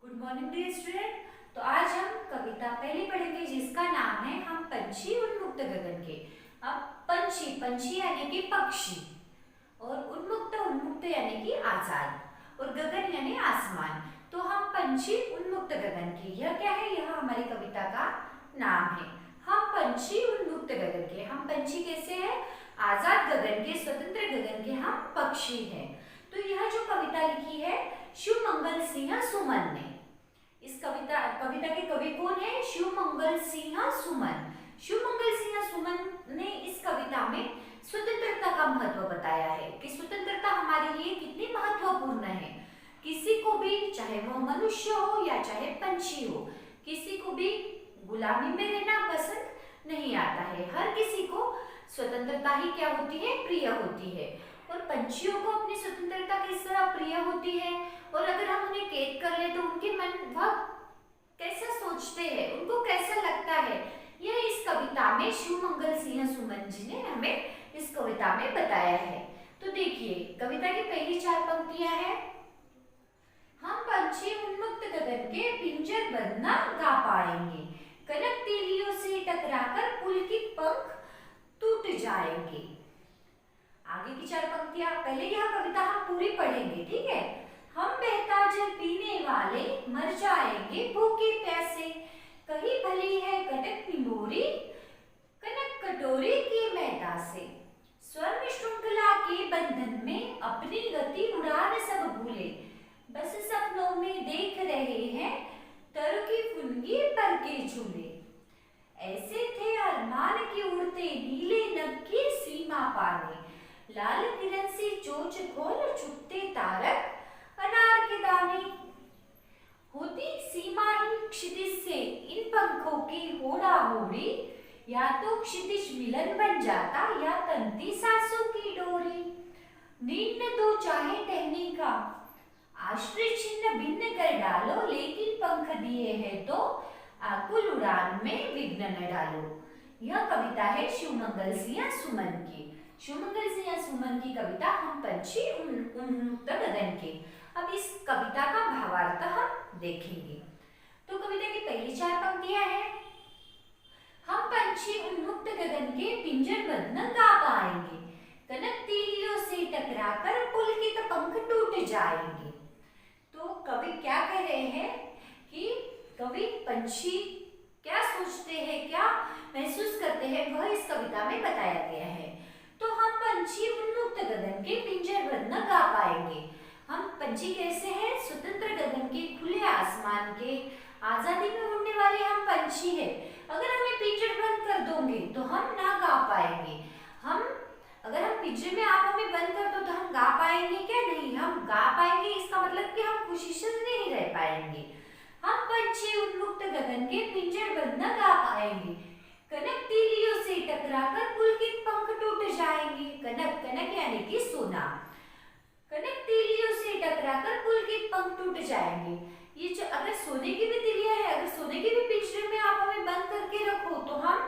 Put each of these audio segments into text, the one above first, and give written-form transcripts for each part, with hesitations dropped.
Good morning dear student. तो आज हम कविता पहली पढ़ेंगे जिसका नाम है हम पंछी उन्मुक्त गगन के। अब पंछी पंछी यानी कि पक्षी और उन्मुक्त उन्मुक्त यानी कि आजाद और गगन यानी आसमान। तो हम पंछी उन्मुक्त गगन के, यह क्या है? यह हमारी कविता का नाम है। हम पंछी उन्मुक्त गगन के। हम पंछी कैसे हैं? आजाद गगन के, स्वतंत्र गगन के हम पक्षी हैं। तो यह जो कविता लिखी है शिवमंगल सिंह सुमन ने। इस कविता के कवि कौन है? शिवमंगल सिंह सुमन। शिवमंगल सिंह सुमन ने इस कविता में स्वतंत्रता का महत्व बताया है कि स्वतंत्रता हमारे लिए कितनी महत्वपूर्ण है। किसी को भी, चाहे वह मनुष्य हो या चाहे पंछी हो, किसी को भी गुलामी में रहना पसंद नहीं आता है। हर किसी को स्वतंत्रता ही क्या होती है? प्रिय होती है। और पंछियों को अपनी स्वतंत्रता किस तरह प्रिय होती है, और अगर हम उन्हें कैद कर ले तो उनके मन वह कैसा सोचते हैं, उनको कैसा लगता है, यह इस कविता में शिवमंगल सिंह सुमन जी ने हमें इस कविता में बताया है। तो देखिए, कविता की पहली 4 पंक्तियां हैं। हम पंछी उन्मुक्त गगन के पिंजर बंद न गा पाएंगे, कनक तीलियों से टकराकर पुलकित पंख टूट जाएंगे। आगे की 4 पंक्तियां, पहले यह कविता हम पूरी पढ़ेंगे, ठीक है? हम बहता जल पीने वाले मर जाएंगे भूखे प्यासे, कहीं भली है कटक निमोरी कनक कटोरी की मैदा से। स्वर्ण श्रृंखला के बंधन में अपनी गति उड़ान सब भूले, बस सपनों में देख रहे हैं तरु की फुनगी पर के झूले। ऐसे थे अरमान के उड़ते नीले नभ की सीमा पाने, लाल किरण से चोच खोल छुपते तारक अनार के दाने। होती सीमा ही क्षितिज से इन पंखों की होड़ा होड़ी, या तो क्षितिज मिलन बन जाता या तंती सांसों की डोरी। नींद में दो चाहे टहनी का आश्रय छिन्न भिन्न कर डालो, लेकिन पंख दिए हैं तो आकुल उड़ान में विघ्न न डालो। यह कविता है शिवमंगल सिंह सुमन की। शिवमंगल सिंह सुमन की कविता हम पंछी उन्मुक्त गगन के। अब इस कविता का भावार्थ हम देखेंगे। तो कविता की पहली 4 पंक्तियां हैं। हम पंछी उन्मुक्त गगन के पिंजर बंद न गा पाएंगे, कनक तीलियों से टकराकर पुलकित पंख टूट जाएंगे। तो कवि क्या कह रहे हैं कि कवि पंछी क्या सोचते हैं, क्या महसूस करते हैं, वह इस कविता में बताया गया है। तो हम पंछी उन्मुक्त गगन के पिंजर बंद न गा पाएंगे। हम पंछी कैसे हैं? स्वतंत्र गगन के, खुले आसमान के, आजादी में उड़ने वाले हम पंछी हैं। अगर हमें पिंजर बंद कर दोगे तो हम ना गा पाएंगे। अगर हम पिंजरे में आप हमें बंद कर दो तो हम गा पाएंगे क्या? नहीं, हम गा पाएंगे। इसका मतलब कि हम खुशी से नहीं रह पाएंगे। हम पंछी उन्मुक्त गगन के पिंजर बंद न गा पाएंगे, कनक तीलियों से टकराकर पुलकित पंख टूट जाएंगे। कनक, कनक यानी कि सोना। कनक तीलियों से टकराकर पुलकित पंख टूट जाएंगे। ये जो अगर सोने की भी तिलियां है, अगर सोने के भी पिंजरे में आप हमें बंद करके रखो तो हम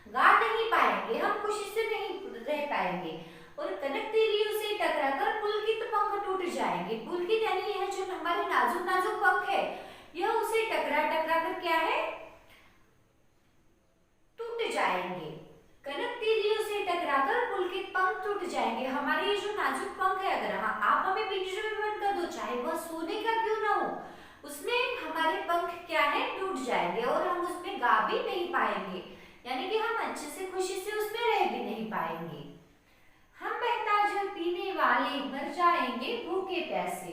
गा नहीं पाएंगे, हम खुशी से नहीं रह पाएंगे। और कनक तीलियों से टकराकर पुलकित पंख टूट जाएंगे। पुलकित यानी यह जो हमारे नाजुक नाजुक पंख है, यह उसे टकरा टकरा कर क्या है? टूट जाएंगे। कनक तीलियों से टकराकर पुलकित पंख टूट जाएंगे। हमारे ये जो नाजुक पंख है, अगर आप हमें पिंजरे में बंद कर दो, चाहे वह सोने का क्यों ना हो, उसमें हमारे पंख क्या है? टूट जाएंगे और हम उसमें गा भी नहीं पाएंगे, यानी कि हम अच्छे से खुशी से उसमें रह भी नहीं पाएंगे। हम बहता जल पीने वाले मर जाएंगे भूखे प्यासे,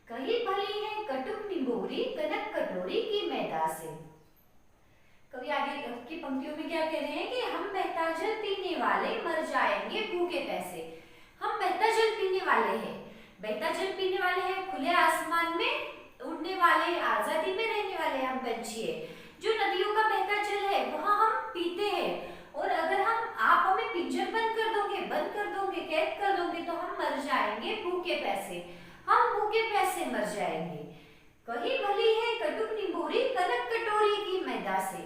कहीं भली है कटुक निबोरी कनक कटोरी की मैदा से। कवि आगे की पंक्तियों में क्या कह रहे हैं कि हम बहता जल पीने वाले मर जाएंगे भूखे प्यासे। हम बहता जल पीने वाले हैं। बहता जल पीने वाले हैं, खुले आसमान में उड़ने वाले, आजादी में रहने वाले हम पंछी है। जो नदियों का बहता जल है वह हम पीते हैं। और अगर आप हमें पिंजर बंद कर दोगे, कैद कर दोगे तो हम मर जाएंगे भूखे प्यासे। हम भूखे प्यासे मर जाएंगे। कहीं भली है कटुक निबोरी कनक कटोरी की मैदा से।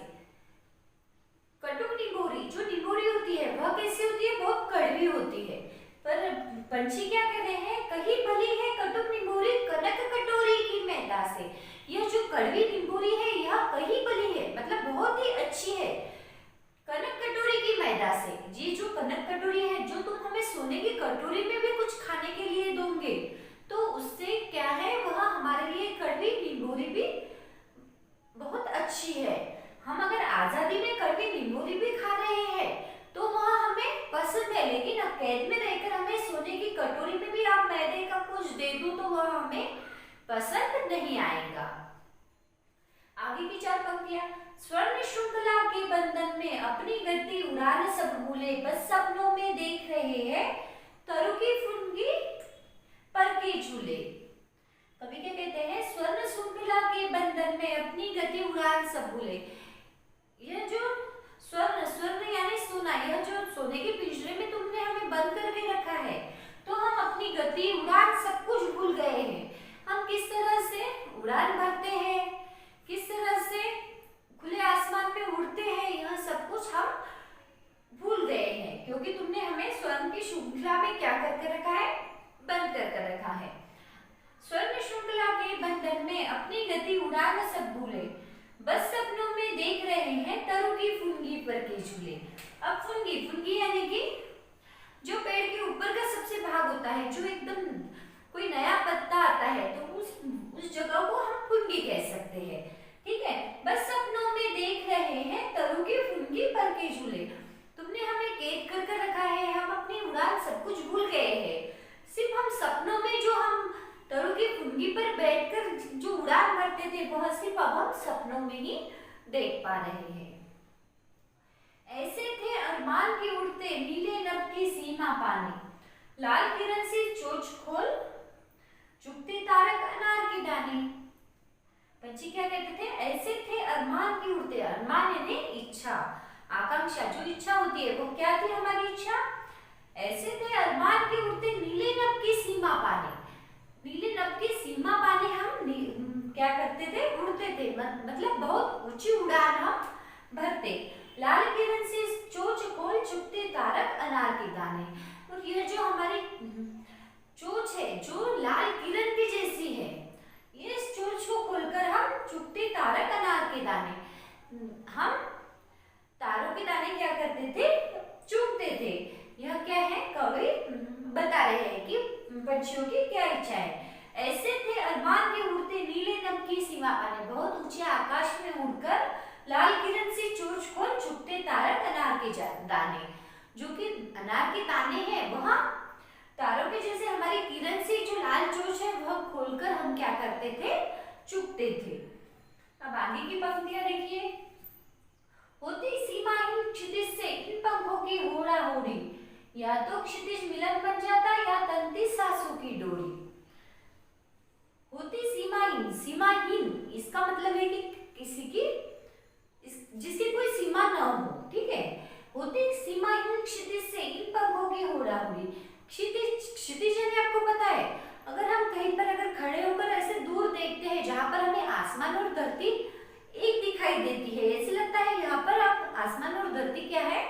कटुक निबोरी, जो निबोरी होती है वह कैसी होती है? बहुत कड़वी होती है। पर पंछी क्या कह रहे हैं? कहीं भली है कटुक निबोरी कनक कटोरी की मैदा से। यह जो कड़वी निंबोरी है यह कहीं बली है, मतलब बहुत ही अच्छी है कनक कटोरी की मैदा से। ये जो कनक कटोरी है, जो तुम हमें सोने की कटोरी में भी कुछ खाने के लिए दोगे तो उससे क्या है, वह हमारे लिए कड़वी निंबोरी भी बहुत अच्छी है। हम अगर आजादी में कड़वी निंबोरी भी खा रहे हैं तो वह हमें पसंद है, लेकिन अब कैद में रहकर हमें सोने की कटोरी में भी आप मैदे का कुछ दे दो तो वह हमें पसंद नहीं आएगा। आगे की 4 पंक्तियां। स्वर्ण श्रृंखला के बंधन में अपनी गति उड़ान सब भूले, बस सपनों में देख रहे हैं तरु की फुनगी पर के झूले। कवि क्या कहते हैं, स्वर्ण श्रृंखला के बंधन में अपनी गति उड़ान सब भूले। यह जो स्वर्ण, स्वर्ण यानी सोना, यह जो सोने के पिंजरे में तुमने हमें बंद करके रखा है तो हम अपनी गति उड़ान सब कुछ भूल गए हैं। हम किस तरह से उड़ान भरते हैं, किस तरह से खुले आसमान में उड़ते हैं, यह सब कुछ हम भूल गए हैं, क्योंकि तुमने हमें स्वर्ण की श्रृंखला में क्या करके रखा है, बंद करके रखा है। स्वर्ण श्रृंखला के बंधन में अपनी गति उड़ान सब भूले, बस सपनों में देख रहे हैं तरु की फुनगी पर के झूले। अब फुनगी, फुनगी यानी कि जो पेड़ के ऊपर का सबसे भाग होता है, जो एकदम कोई नया पत्ता आता है तो उस जगह को हम फुनगी कह सकते हैं। ठीक है, बस सपनों में देख रहे हैं तरु की फुनगी पर के झूले। तुमने हमें कैद करके रखा है, हम अपनी उड़ान सब कुछ भूल गए हैं। सिर्फ हम सपनों में जो हम तरु की फुनगी पर बैठकर जो उड़ान भरते थे वह सिर्फ अब हम सपनों में ही देख पा रहे हैं। ऐसे थे अरमान के उड़ते नीले नभ की सीमा पाने, लाल किरण से चोंच खोल चुगते तारक अनार के दाने। पंछी क्या कहते थे, ऐसे थे अरमान के उड़ते, अरमान यानी इच्छा, आकांक्षा, जो इच्छा होती है वो क्या थी हमारी इच्छा। ऐसे थे अरमान के उड़ते नीले नभ की सीमा पाने, नीले नभ की सीमा पाने हम क्या करते थे, उड़ते थे, मतलब बहुत ऊंची उड़ान हम भरते। लाल किरण से चोंच खोल चुगते तारक अनार के दाने। और यह जो हमारी चोंच है जो लाल किरण की जैसी है, इस चोंच को खोलकर हम चुगते तारक अनार के दाने, हम तारों के दाने क्या करते थे, चुगते थे। यह क्या है, कवि बता रहे हैं कि पंछियों की क्या इच्छा है। ऐसे थे अरमान के उड़ते नीले नभ की सीमा पाने, बहुत ऊंचे आकाश में उड़कर लाल किरण से चोंच खोल चुगते तारक अनार के दाने, जो कि अनार के दाने हैं वह तारों के जैसे हमारी किरण से जो लाल चोंच है वह खोलकर हम क्या करते थे, चुगते थे। अब आगे की पंक्तियां देखिए। होती सीमाहीन क्षितिज से इन पंखों की होड़ा होड़ी, या तो क्षितिज मिलन बन जाता या तंती सासों की डोरी। होती सीमाहीन, सीमाहीन इसका मतलब है कि किसी की जिसकी कोई सीमा न हो। ठीक है, होती सीमाहीन क्षितिज से इन पंखों की होड़ा होड़ी। क्षितिज, क्षितिज यानी आपको पता है, अगर हम कहीं पर अगर खड़े होकर ऐसे दूर देखते हैं जहां पर हमें आसमान और धरती एक दिखाई देती है, ऐसे लगता है यहाँ पर आप आसमान और धरती क्या है,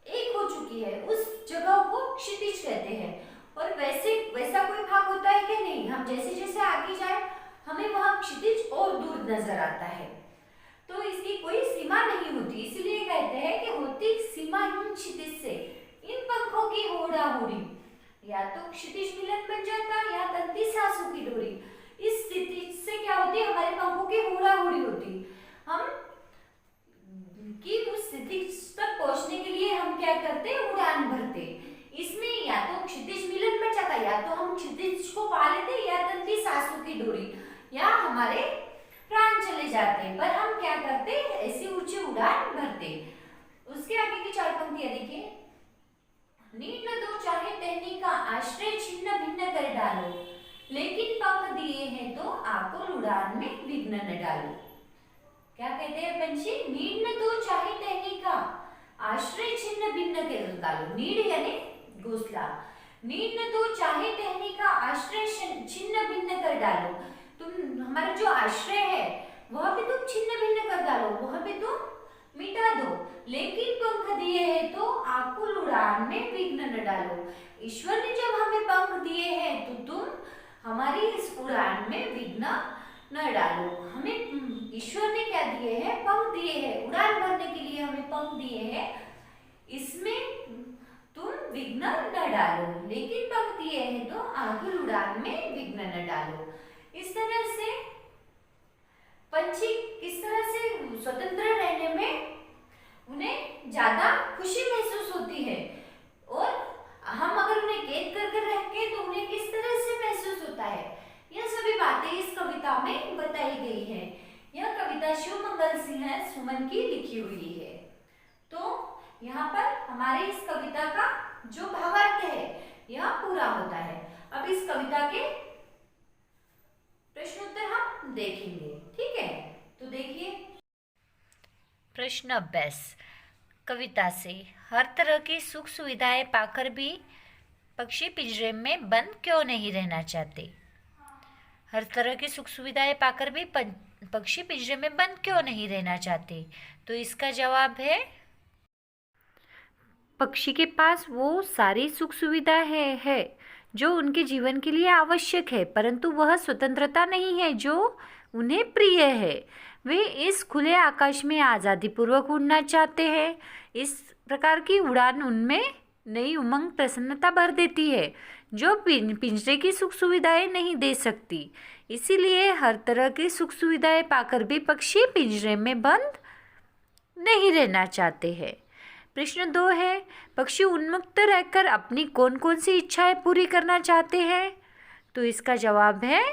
एक हो चुकी है, उस जगह को क्षितिज कहते हैं। और वैसा कोई भाग होता है कि नहीं, हम जैसे जैसे आगे जाए हमें वहां क्षितिज और दूर नजर आता है, तो इसकी कोई सीमा नहीं होती, इसलिए कहते हैं कि होती सीमाहीन क्षितिज से इन पंखों की होड़ा होड़ी, या तो क्षितिज मिलन बन जाता या तंती सासों की डोरी। इस स्थिति से क्या होती है, हमारे पंखों की होड़ा होड़ी होती, हम कि उस स्थिति तक पहुंचने के लिए हम क्या करते हैं, उड़ान भरते। इसमें या तो क्षितिज मिलन बन जाता, या तो हम क्षितिज को पा लेते, या तंती सासों की डोरी, या हमारे प्राण चले जाते, पर हम क्या करते, ऐसी ऊंची उड़ान भरते। उसके आगे की 4 पंक्तियां देखिए। नीड न दो चाहे टहनी का आश्रय छिन्न भिन्न कर डालो, लेकिन पंख दिए हैं तो आकुल उड़ान में विघ्न न डालो। क्या कहते हैं पंछी, नीड न दो चाहे टहनी का आश्रय छिन्न भिन्न कर डालो। नीड यानी घोंसला, नीड न दो चाहे टहनी का आश्रय छिन्न भिन्न कर डालो। तुम हमारा जो आश्रय है वह भी तुम छिन्न भिन्न कर डालो, वह भी तुम मिटा दो, लेकिन पंख दिए हैं तो आकुल उड़ान में विघ्न न डालो। ईश्वर ने जब हमें पंख दिए हैं तो तुम हमारी इस उड़ान में विघ्न न डालो। हमें ईश्वर ने क्या दिए हैं? पंख दिए हैं, उड़ान भरने के लिए हमें पंख दिए हैं। इसमें तुम विघ्न न डालो, लेकिन पंख दिए हैं तो आगे उड़ान में विघ्न न डालो। इस तरह से पंछी किस तरह से स्वतंत्र रहने में उन्हें ज्यादा खुशी महसूस होती है, और हम अगर उन्हें कैद कर रखें तो उन्हें किस तरह से महसूस होता है, यह सभी बातें इस कविता में बताई गई है। यह कविता शिवमंगल सिंह सुमन की लिखी हुई है। तो यहाँ पर हमारे इस कविता का जो भावार्थ है यह पूरा होता है। अब इस कविता के प्रश्नोत्तर हम देखेंगे, ठीक है? तो देखिए प्रश्न अभ्यास। कविता से हर तरह की सुख सुविधाएं पाकर भी पक्षी पिंजरे में बंद क्यों नहीं रहना चाहते? हर तरह की सुख सुविधाएं पाकर भी पक्षी पिंजरे में बंद क्यों नहीं रहना चाहते? तो इसका जवाब है, पक्षी के पास वो सारी सुख सुविधा है जो उनके जीवन के लिए आवश्यक है, परंतु वह स्वतंत्रता नहीं है जो उन्हें प्रिय है। वे इस खुले आकाश में आज़ादी पूर्वक उड़ना चाहते हैं। इस प्रकार की उड़ान उनमें नई उमंग प्रसन्नता भर देती है जो पिंजरे की सुख सुविधाएं नहीं दे सकती। इसीलिए हर तरह की सुख सुविधाएं पाकर भी पक्षी पिंजरे में बंद नहीं रहना चाहते हैं। प्रश्न 2 है, पक्षी उन्मुक्त रहकर अपनी कौन कौन सी इच्छाएं पूरी करना चाहते हैं? तो इसका जवाब है,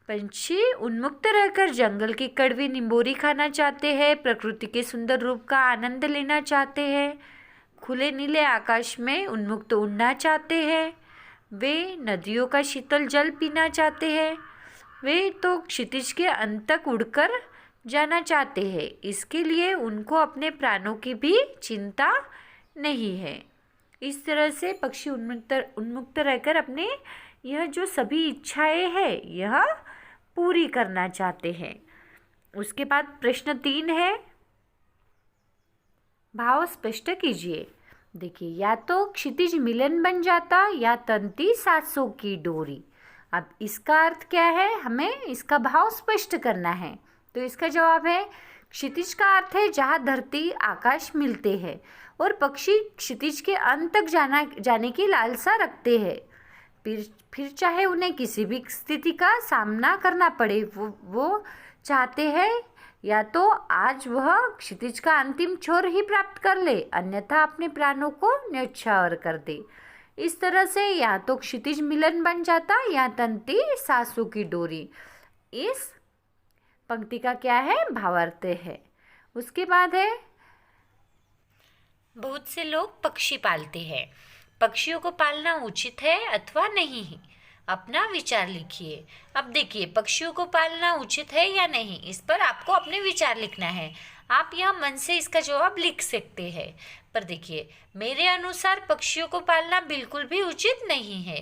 पंछी उन्मुक्त रहकर जंगल की कड़वी निंबोरी खाना चाहते हैं, प्रकृति के सुंदर रूप का आनंद लेना चाहते हैं, खुले नीले आकाश में उन्मुक्त उड़ना चाहते हैं, वे नदियों का शीतल जल पीना चाहते हैं, वे तो क्षितिज के अंत तक उड़कर जाना चाहते हैं। इसके लिए उनको अपने प्राणों की भी चिंता नहीं है। इस तरह से पक्षी उन्मुक्त रहकर अपने यह जो सभी इच्छाएं हैं यह पूरी करना चाहते हैं। उसके बाद प्रश्न 3 है, भाव स्पष्ट कीजिए। देखिए, या तो क्षितिज मिलन बन जाता या तंती 700 की डोरी। अब इसका अर्थ क्या है, हमें इसका भाव स्पष्ट करना है। तो इसका जवाब है, क्षितिज का अर्थ है जहाँ धरती आकाश मिलते हैं और पक्षी क्षितिज के अंत तक जाने की लालसा रखते हैं। फिर चाहे उन्हें किसी भी स्थिति का सामना करना पड़े, वो चाहते हैं या तो आज वह क्षितिज का अंतिम छोर ही प्राप्त कर ले, अन्यथा अपने प्राणों को न्यौछावर कर दे। इस तरह से या तो क्षितिज मिलन बन जाता या तंती 700 की डोरी। इस पंक्ति का क्या है, भावार्थ है। उसके बाद है, बहुत से लोग पक्षी पालते हैं, पक्षियों को पालना उचित है अथवा नहीं? अपना विचार लिखिए। अब देखिए, पक्षियों को पालना उचित है या नहीं, इस पर आपको अपने विचार लिखना है। आप यह मन से इसका जवाब लिख सकते हैं, पर देखिए, मेरे अनुसार पक्षियों को पालना बिल्कुल भी उचित नहीं है,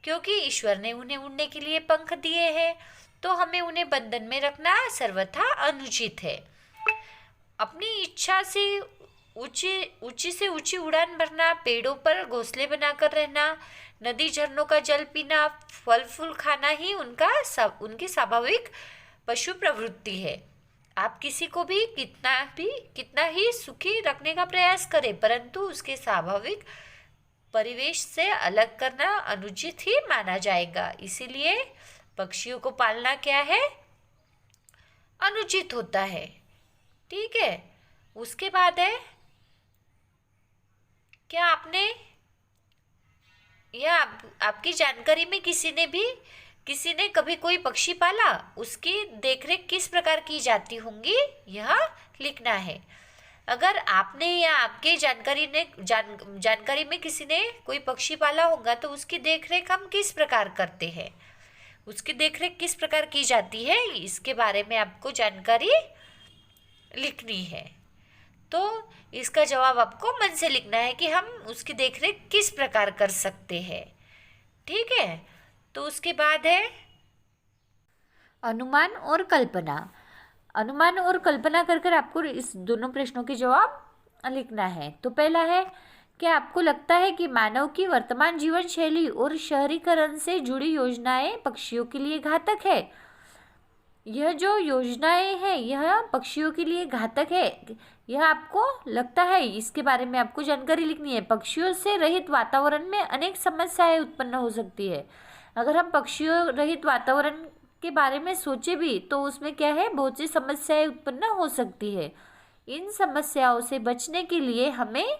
क्योंकि ईश्वर ने उन्हें उड़ने के लिए पंख दिए हैं, तो हमें उन्हें बंधन में रखना सर्वथा अनुचित है। अपनी इच्छा से ऊंची से ऊंची उड़ान भरना, पेड़ों पर घोंसले बनाकर रहना, नदी झरनों का जल पीना, फल फूल खाना ही उनकी स्वाभाविक पशु प्रवृत्ति है। आप किसी को भी कितना ही सुखी रखने का प्रयास करें, परंतु उसके स्वाभाविक परिवेश से अलग करना अनुचित ही माना जाएगा। इसीलिए पक्षियों को पालना क्या है, अनुचित होता है। ठीक है। उसके बाद है, क्या आपने या आपकी जानकारी में किसी ने कभी कोई पक्षी पाला, उसकी देखरेख किस प्रकार की जाती होंगी, यह लिखना है। अगर आपने या आपके जानकारी में किसी ने कोई पक्षी पाला होगा तो उसकी देखरेख हम किस प्रकार करते हैं, उसकी देखरेख किस प्रकार की जाती है, इसके बारे में आपको जानकारी लिखनी है। तो इसका जवाब आपको मन से लिखना है कि हम उसकी देखरेख किस प्रकार कर सकते हैं। ठीक है। तो उसके बाद है अनुमान और कल्पना। अनुमान और कल्पना कर आपको इस दोनों प्रश्नों के जवाब लिखना है। तो पहला है, क्या आपको लगता है कि मानव की वर्तमान जीवन शैली और शहरीकरण से जुड़ी योजनाएं पक्षियों के लिए घातक है? यह जो योजनाएं हैं यह पक्षियों के लिए घातक है, यह आपको लगता है? इसके बारे में आपको जानकारी लिखनी है। पक्षियों से रहित वातावरण में अनेक समस्याएं उत्पन्न हो सकती है। अगर हम पक्षियों रहित वातावरण के बारे में सोचे भी तो उसमें क्या है, बहुत सी समस्याएं उत्पन्न हो सकती है। इन समस्याओं से बचने के लिए हमें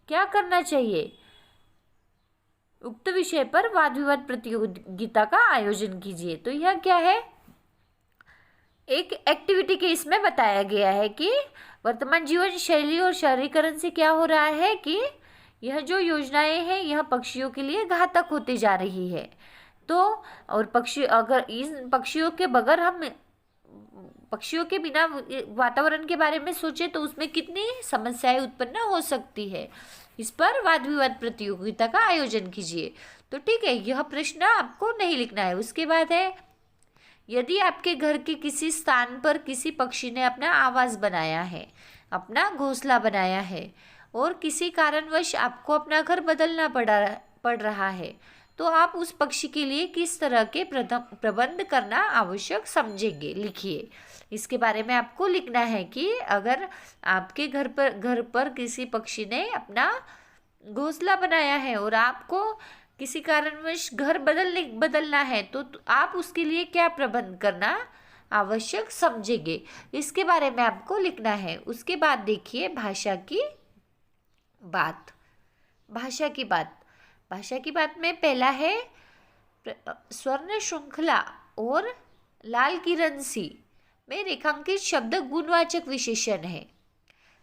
क्या करना चाहिए? उक्त विषय पर वाद विवाद प्रतियोगिता का आयोजन कीजिए। तो यह क्या है, एक एक्टिविटी के इसमें बताया गया है कि वर्तमान जीवन शैली और शहरीकरण से क्या हो रहा है कि यह जो योजनाएं हैं यह पक्षियों के लिए घातक होती जा रही है। तो और पक्षी, अगर इन पक्षियों के बगैर हम पक्षियों के बिना वातावरण के बारे में सोचे तो उसमें कितनी समस्याएं उत्पन्न हो सकती है। इस पर वाद विवाद प्रतियोगिता का आयोजन कीजिए। तो ठीक है, यह प्रश्न आपको नहीं लिखना है। उसके बाद है, यदि आपके घर के किसी स्थान पर किसी पक्षी ने अपना आवास बनाया है, अपना घोंसला बनाया है और किसी कारणवश आपको अपना घर बदलना पड़ रहा है, तो आप उस पक्षी के लिए किस तरह के प्रबंध करना आवश्यक समझेंगे? लिखिए। इसके बारे में आपको लिखना है कि अगर आपके घर पर किसी पक्षी ने अपना घोंसला बनाया है और आपको किसी कारणवश घर बदलना है तो आप उसके लिए क्या प्रबंध करना आवश्यक समझेंगे, इसके बारे में आपको लिखना है। उसके बाद देखिए भाषा की बात। भाषा की बात में पहला है स्वर्ण श्रृंखला और लाल किरण सी में रेखांकित शब्द गुणवाचक विशेषण है।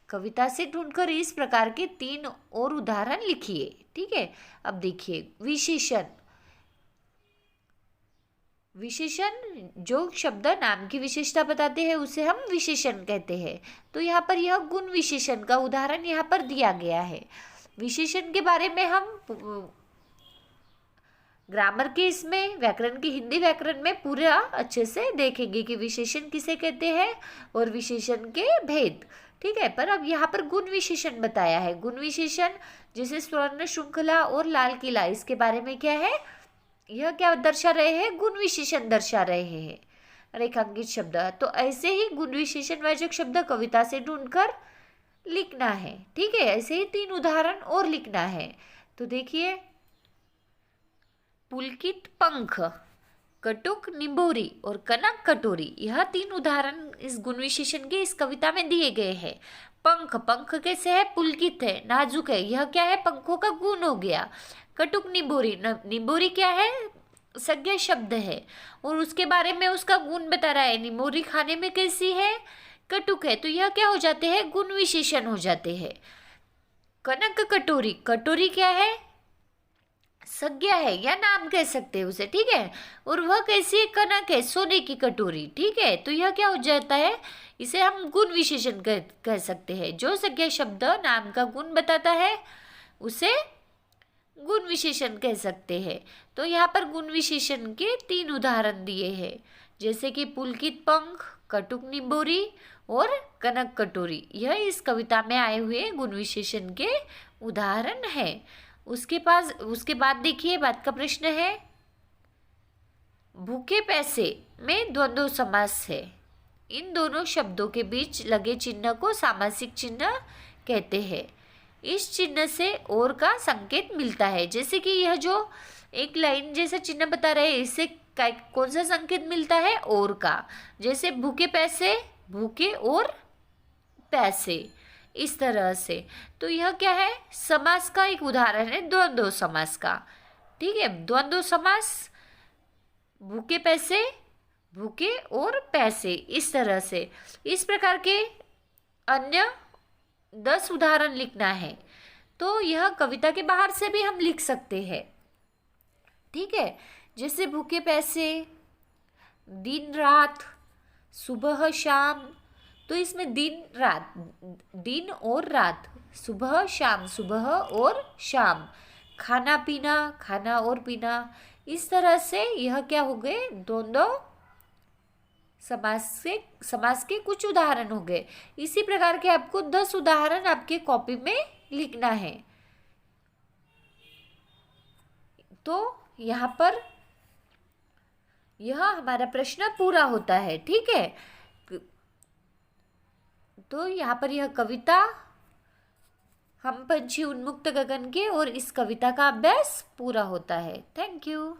कविता से ढूंढकर इस प्रकार के 3 और उदाहरण लिखिए। ठीक है, अब देखिए विशेषण जो शब्द नाम की विशेषता बताते हैं उसे हम विशेषण कहते हैं। तो यहाँ पर यह गुण विशेषण का उदाहरण यहाँ पर दिया गया है। विशेषण के बारे में हम ग्रामर के इसमें व्याकरण की हिंदी व्याकरण में पूरा अच्छे से देखेंगे कि विशेषण किसे कहते हैं और विशेषण के भेद। ठीक है, पर अब यहाँ पर गुण विशेषण बताया है। गुण विशेषण जैसे स्वर्ण श्रृंखला और लाल किला, इसके बारे में क्या है, यह क्या दर्शा रहे हैं, गुण विशेषण दर्शा रहे हैं रेखांकित शब्द। तो ऐसे ही गुण विशेषण वाचक शब्द कविता से ढूंढकर लिखना है। ठीक है, ऐसे ही 3 उदाहरण और लिखना है। तो देखिए, पुलकित पंख, कटुक निंबोरी और कनक कटोरी, यह 3 उदाहरण इस गुण विशेषण के इस कविता में दिए गए हैं। पंख कैसे है, पुलकित है, नाजुक है, यह क्या है, पंखों का गुण हो गया। कटुक निंबोरी क्या है, संज्ञा शब्द है और उसके बारे में उसका गुण बता रहा है। निंबोरी खाने में कैसी है, कटुक है, तो यह क्या हो जाते हैं, गुण विशेषण हो जाते हैं। कनक कटोरी क्या है, संज्ञा है या नाम कह सकते हैं उसे। ठीक है, और वह कैसी है, कनक है, सोने की कटोरी। ठीक है, तो यह क्या हो जाता है, इसे हम गुण विशेषण कह सकते हैं। जो संज्ञा शब्द नाम का गुण बताता है उसे गुण विशेषण कह सकते हैं। तो यहाँ पर गुण विशेषण के 3 उदाहरण दिए हैं, जैसे कि पुलकित पंख, कटुक निंबोरी और कनक कटोरी, यह इस कविता में आए हुए गुण विशेषण के उदाहरण हैं। उसके बाद देखिए, बात का प्रश्न है, भूखे पैसे में द्वंद्व समास है। इन दोनों शब्दों के बीच लगे चिन्ह को सामासिक चिन्ह कहते हैं। इस चिन्ह से और का संकेत मिलता है। जैसे कि यह जो एक लाइन जैसा चिन्ह बता रहे हैं, इससे कौन सा संकेत मिलता है, और का। जैसे भूखे पैसे, भूखे और पैसे, इस तरह से। तो यह क्या है, समास का एक उदाहरण है, द्वंद्व समास का। ठीक है, द्वंद्व समास, भूखे पैसे, भूखे और पैसे, इस तरह से। इस प्रकार के अन्य 10 उदाहरण लिखना है। तो यह कविता के बाहर से भी हम लिख सकते हैं। ठीक है, जैसे भूखे पैसे, दिन रात, सुबह शाम, तो इसमें दिन और रात, सुबह शाम, सुबह और शाम, खाना पीना, खाना और पीना, इस तरह से यह क्या हो गए, द्वंद्व समास के कुछ उदाहरण हो गए। इसी प्रकार के आपको 10 उदाहरण आपके कॉपी में लिखना है। तो यहाँ पर यह हमारा प्रश्न पूरा होता है। ठीक है, तो यहाँ पर यह कविता हम पंछी उन्मुक्त गगन के और इस कविता का अभ्यास पूरा होता है। Thank you.